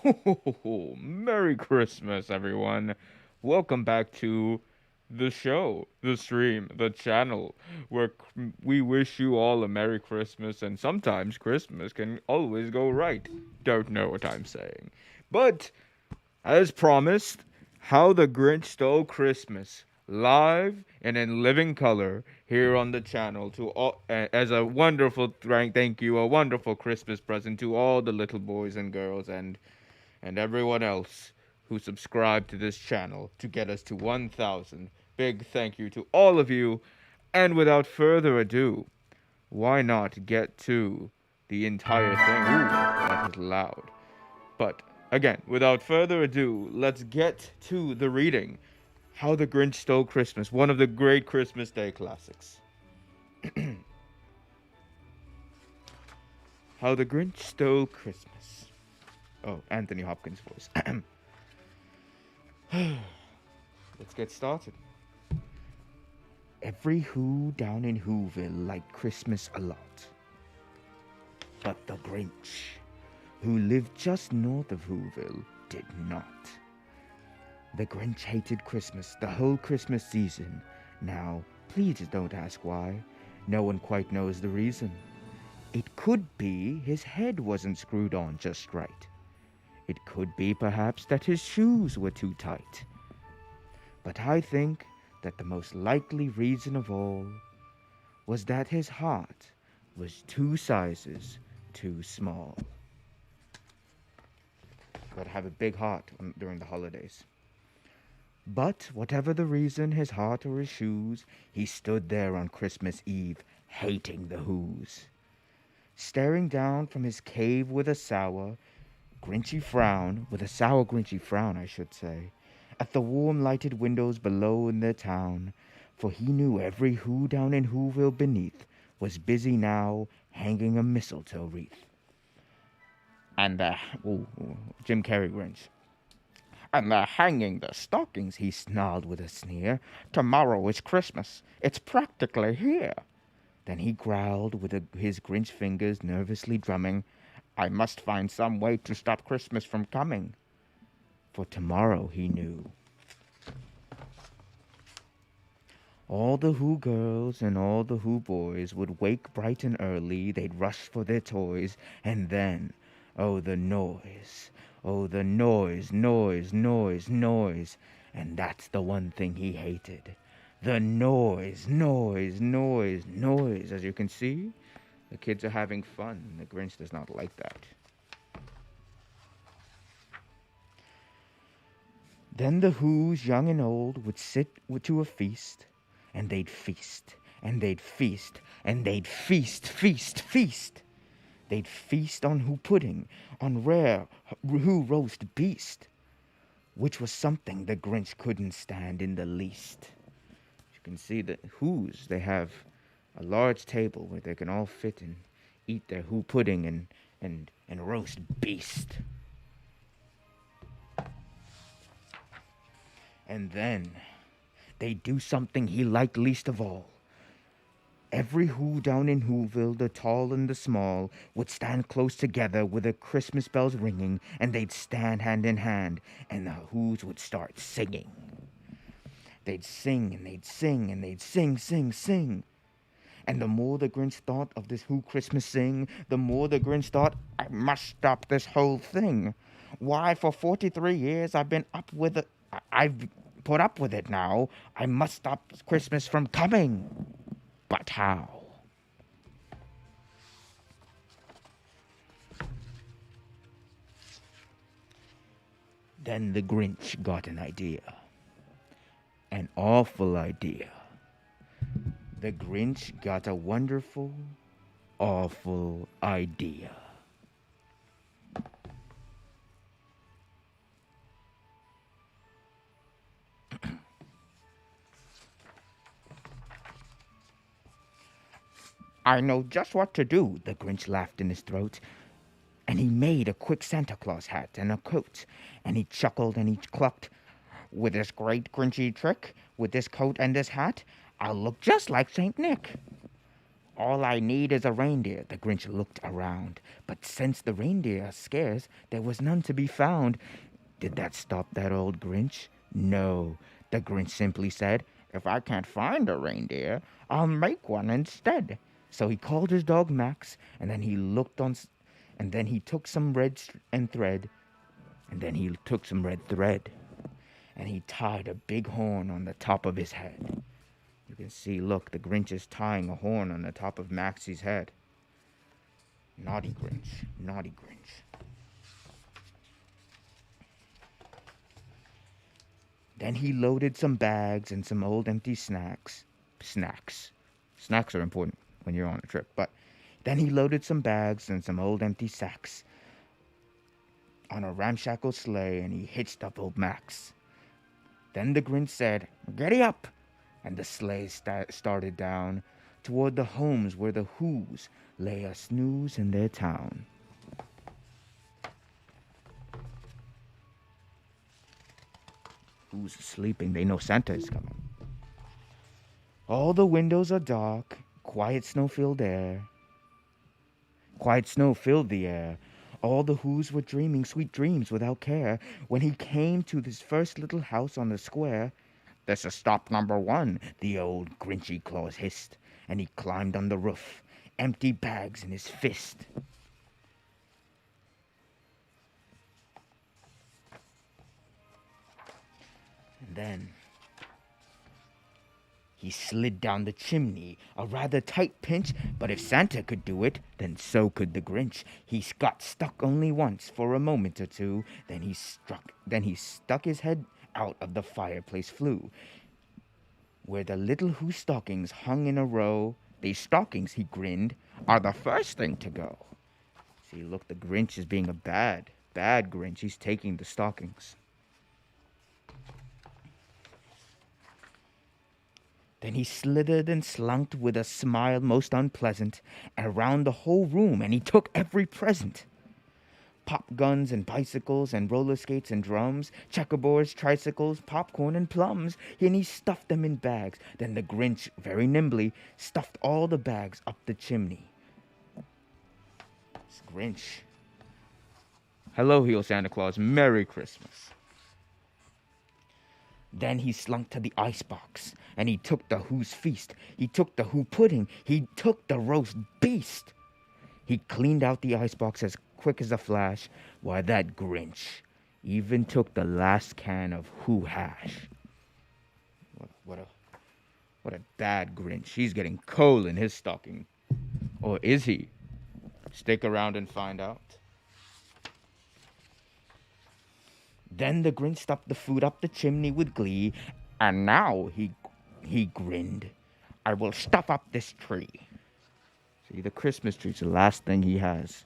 Merry Christmas, everyone. Welcome back to the show, the stream, the channel, where we wish you all a Merry Christmas, and sometimes Christmas can always go right. Don't know what I'm saying. But, as promised, How the Grinch Stole Christmas, live and in living color here on the channel to all as a wonderful thank you, a wonderful Christmas present to all the little boys and girls and everyone else who subscribed to this channel to get us to 1,000. Big thank you to all of you. And without further ado, why not get to the entire thing? Ooh, that was loud. But again, without further ado, let's get to the reading. How the Grinch Stole Christmas, one of the great Christmas Day classics. How the Grinch Stole Christmas. Oh, Anthony Hopkins' voice. Let's get started. Every Who down in Whoville liked Christmas a lot. But the Grinch, who lived just north of Whoville, did not. The Grinch hated Christmas the whole Christmas season. Now, please don't ask why. No one quite knows the reason. It could be his head wasn't screwed on just right. It could be perhaps that his shoes were too tight. But I think that the most likely reason of all was that his heart was 2 sizes too small. Gotta have a big heart during the holidays. But whatever the reason, his heart or his shoes, he stood there on Christmas Eve, hating the Whos. Staring down from his cave with a sour, grinchy frown, I should say, at the warm lighted windows below in the town, for he knew every Who down in Whoville beneath was busy now hanging a mistletoe wreath. And Jim Carrey Grinch. And they're hanging the stockings, he snarled with a sneer. Tomorrow is Christmas. It's practically here. Then he growled with his Grinch fingers nervously drumming, I must find some way to stop Christmas from coming. For tomorrow, he knew. All the Who girls and all the Who boys would wake bright and early, they'd rush for their toys, and then, oh, the noise. Oh, the noise, noise, noise, noise. And that's the one thing he hated. The noise, noise, noise, noise. As you can see, the kids are having fun. The Grinch does not like that. Then the Whos, young and old, would sit to a feast, and they'd feast, and they'd feast, and they'd feast, feast, feast. They'd feast on Who pudding, on rare Who roast beast, which was something the Grinch couldn't stand in the least. You can see the Whos, they have a large table where they can all fit and eat their Who pudding and roast beast. And then they'd do something he liked least of all. Every Who down in Whoville, the tall and the small, would stand close together with their Christmas bells ringing, and they'd stand hand in hand, and the Whos would start singing. They'd sing, and they'd sing, and they'd sing, sing, sing. And the more the Grinch thought of this Who Christmas sing, the more the Grinch thought, I must stop this whole thing. Why, for 43 years I've put up with it now. I must stop Christmas from coming. But how? Then the Grinch got an idea. An awful idea. The Grinch got a wonderful, awful idea. I know just what to do, the Grinch laughed in his throat. And he made a quick Santa Claus hat and a coat. And he chuckled and he clucked. With this great Grinchy trick, with this coat and this hat, I'll look just like St. Nick. All I need is a reindeer. The Grinch looked around, but since the reindeer are scarce, there was none to be found. Did that stop that old Grinch? No. The Grinch simply said, if I can't find a reindeer, I'll make one instead. So he called his dog Max, and then he looked on, and then he took some and thread, and then he took some red thread, and he tied a big horn on the top of his head. You can see, look, the Grinch is tying a horn on the top of Maxie's head. Naughty Grinch, naughty Grinch. Then he loaded some bags and some old empty snacks. Snacks. Snacks are important when you're on a trip, but then he loaded some bags and some old empty sacks on a ramshackle sleigh and he hitched up old Max. Then the Grinch said, "Giddy up!" And the sleigh started down toward the homes where the Who's lay a snooze in their town. Who's sleeping? They know Santa is coming. All the windows are dark, quiet snow filled air. Quiet snow filled the air. All the Who's were dreaming sweet dreams without care. When he came to this first little house on the square, "This is stop number one," the old Grinchy Claus hissed, and he climbed on the roof, empty bags in his fist. And then he slid down the chimney, a rather tight pinch, but if Santa could do it, then so could the Grinch. He got stuck only once for a moment or two, then he stuck his head out of the fireplace flue, where the little Who stockings hung in a row. "These stockings," he grinned, "are the first thing to go." See, look, the Grinch is being a bad Grinch. He's taking the stockings. Then he slithered and slunk with a smile most unpleasant around the whole room, and he took every present. Pop guns and bicycles and roller skates and drums, checkerboards, tricycles, popcorn and plums, and he stuffed them in bags. Then the Grinch, very nimbly, stuffed all the bags up the chimney. It's Grinch. Hello, Heel Santa Claus. Merry Christmas. Then he slunk to the icebox, and he took the Who's feast. He took the Who pudding. He took the roast beast. He cleaned out the icebox as quick as a flash. Why, that Grinch even took the last can of Who hash. What a bad Grinch. He's getting coal in his stocking. Or is he? Stick around and find out. Then the Grinch stuffed the food up the chimney with glee, and now he grinned, "I will stuff up this tree." See, the Christmas tree's the last thing he has.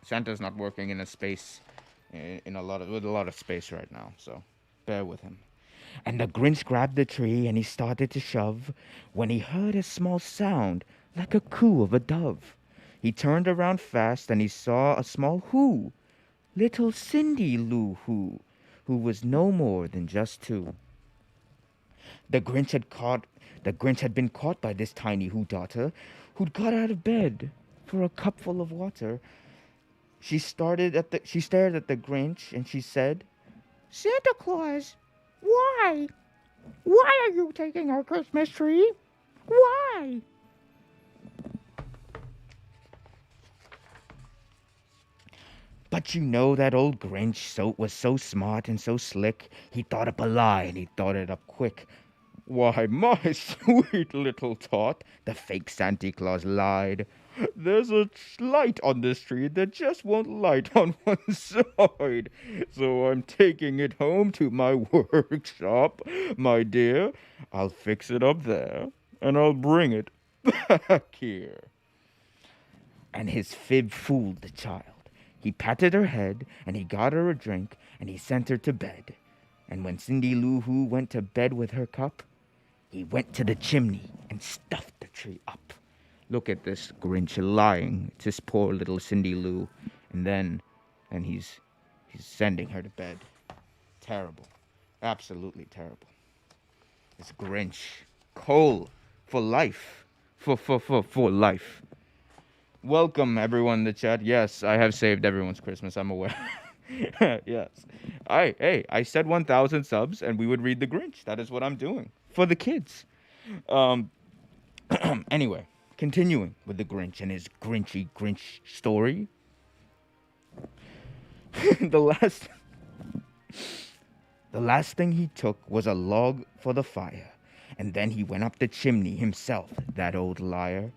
Santa's not working in a space, with a lot of space right now, so bear with him. And the Grinch grabbed the tree and he started to shove when he heard a small sound like a coo of a dove. He turned around fast and he saw a small Who, little Cindy Lou who was no more than just two. The Grinch had been caught by this tiny Who daughter, who'd got out of bed for a cupful of water. She stared at the Grinch and she said, "Santa Claus, why? Why are you taking our Christmas tree? Why?" But you know that old Grinch was so smart and so slick, he thought up a lie and he thought it up quick. "Why, my sweet little tot," the fake Santa Claus lied, "there's a light on this tree that just won't light on one side. So I'm taking it home to my workshop, my dear. I'll fix it up there and I'll bring it back here." And his fib fooled the child. He patted her head, and he got her a drink, and he sent her to bed. And when Cindy Lou Who went to bed with her cup, he went to the chimney and stuffed the tree up. Look at this Grinch lying. It's this poor little Cindy Lou. And he's sending her to bed. Terrible. Absolutely terrible. It's Grinch. Coal for life. For life. Welcome everyone in the chat. Yes, I have saved everyone's Christmas. I'm aware. Yes. I said 1,000 subs and we would read the Grinch. That is what I'm doing for the kids. Um. Anyway, continuing with the Grinch and his Grinchy Grinch story. the last The last thing he took was a log for the fire, and then he went up the chimney himself, that old liar.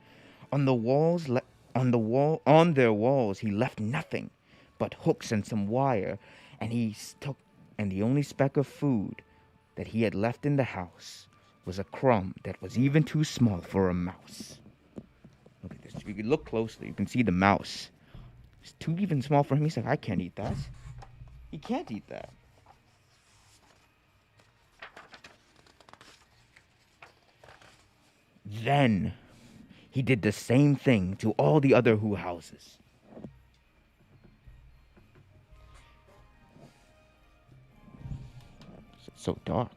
On the walls, on their walls, he left nothing but hooks and some wire, and and the only speck of food that he had left in the house was a crumb that was even too small for a mouse. Look at this. If you can look closely, you can see the mouse. It's too even small for him. He's like, I can't eat that. He can't eat that. Then he did the same thing to all the other Who houses. It's so dark.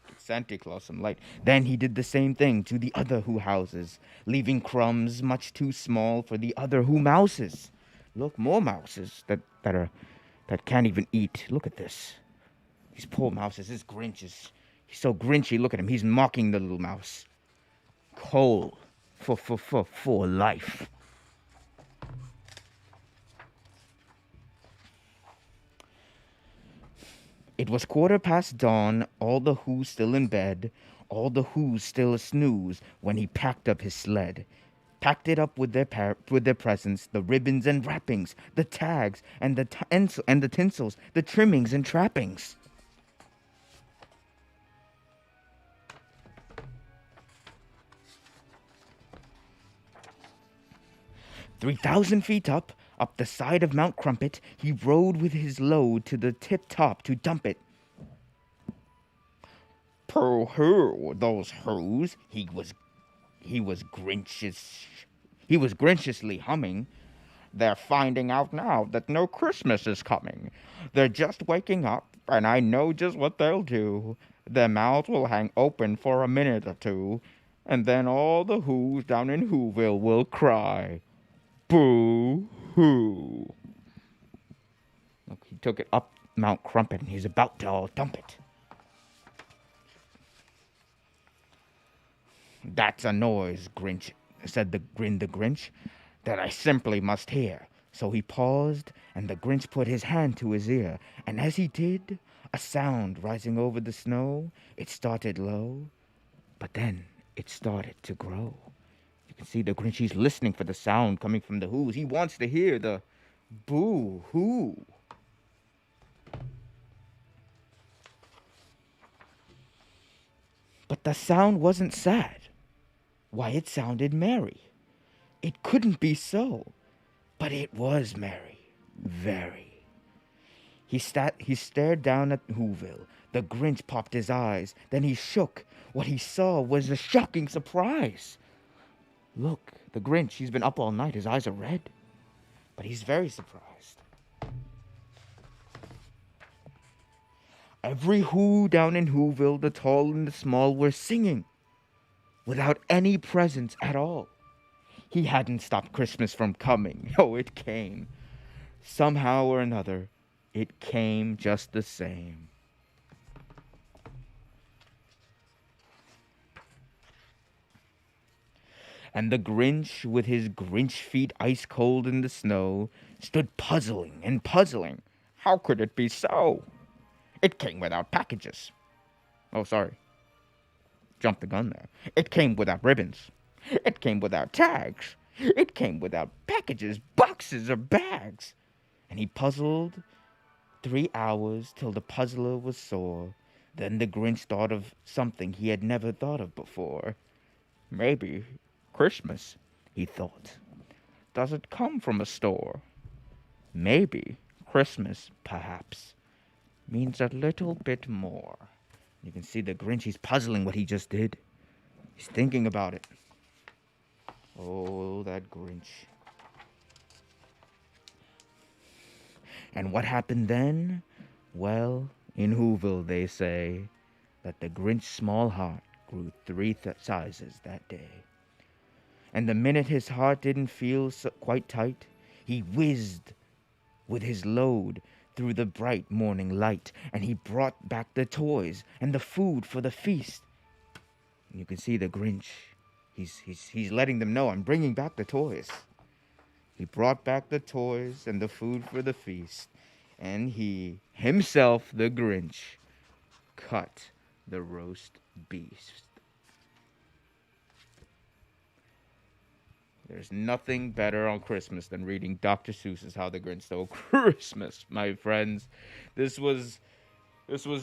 Get Santa Claus some light. Then he did the same thing to the other Who houses, leaving crumbs much too small for the other Who mouses. Look, more mouses that can't even eat. Look at this. These poor mouses. This Grinch is he's so grinchy. Look at him. He's mocking the little mouse. Coal for life. It was 1/4 past dawn, all the Who's still in bed, all the Who's still a snooze, when he packed up his sled. Packed it up with their presents, the ribbons and wrappings, the tags and the tinsels, the trimmings and trappings. 3,000 feet up the side of Mount Crumpet, he rode with his load to the tip top to dump it. Pooh-hoo, those Who's, he was grinchiously humming. They're finding out now that no Christmas is coming. They're just waking up, and I know just what they'll do. Their mouths will hang open for a minute or two, and then all the Who's down in Whoville will cry. Boo-hoo. Look, he took it up Mount Crumpet, and he's about to all dump it. That's a noise, Grinch, said the Grinch, that I simply must hear. So he paused, and the Grinch put his hand to his ear, and as he did, a sound rising over the snow. It started low, but then it started to grow. You can see the Grinch, he's listening for the sound coming from the Who's. He wants to hear the boo-hoo. But the sound wasn't sad. Why, it sounded merry. It couldn't be so, but it was merry, very. He stared down at Whoville. The Grinch popped his eyes. Then he shook. What he saw was a shocking surprise. Look, the Grinch, he's been up all night. His eyes are red, but he's very surprised. Every Who down in Whoville, the tall and the small, were singing without any presents at all. He hadn't stopped Christmas from coming. Oh, it came. Somehow or another, it came just the same. And the Grinch, with his Grinch feet ice cold in the snow, stood puzzling and puzzling. How could it be so? It came without packages. Oh, sorry. Jumped the gun there. It came without ribbons. It came without tags. It came without packages, boxes, or bags. And he puzzled 3 hours till the puzzler was sore. Then the Grinch thought of something he had never thought of before. Maybe Christmas, he thought. Does it come from a store? Maybe Christmas, perhaps, means a little bit more. You can see the Grinch, he's puzzling what he just did. He's thinking about it. Oh, that Grinch. And what happened then? Well, in Whoville, they say, that the Grinch's small heart grew three sizes that day. And the minute his heart didn't feel quite tight, he whizzed with his load through the bright morning light, and he brought back the toys and the food for the feast. And you can see the Grinch. He's letting them know, I'm bringing back the toys. He brought back the toys and the food for the feast, and he, himself, the Grinch, cut the roast beast. There's nothing better on Christmas than reading Dr. Seuss's How the Grinch Stole Christmas, my friends. This was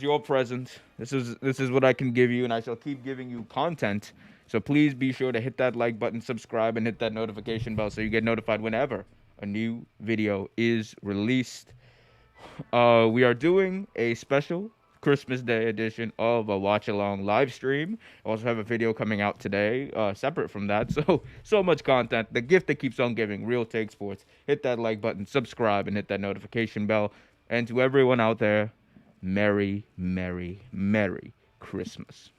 your present. This is what I can give you, and I shall keep giving you content. So please be sure to hit that like button, subscribe, and hit that notification bell so you get notified whenever a new video is released. We are doing a special Christmas Day edition of a watch along live stream. I also have a video coming out today, separate from that. So much content. The gift that keeps on giving. Real Take Sports. Hit that like button, subscribe, and hit that notification bell. And to everyone out there, Merry, Merry, Merry Christmas.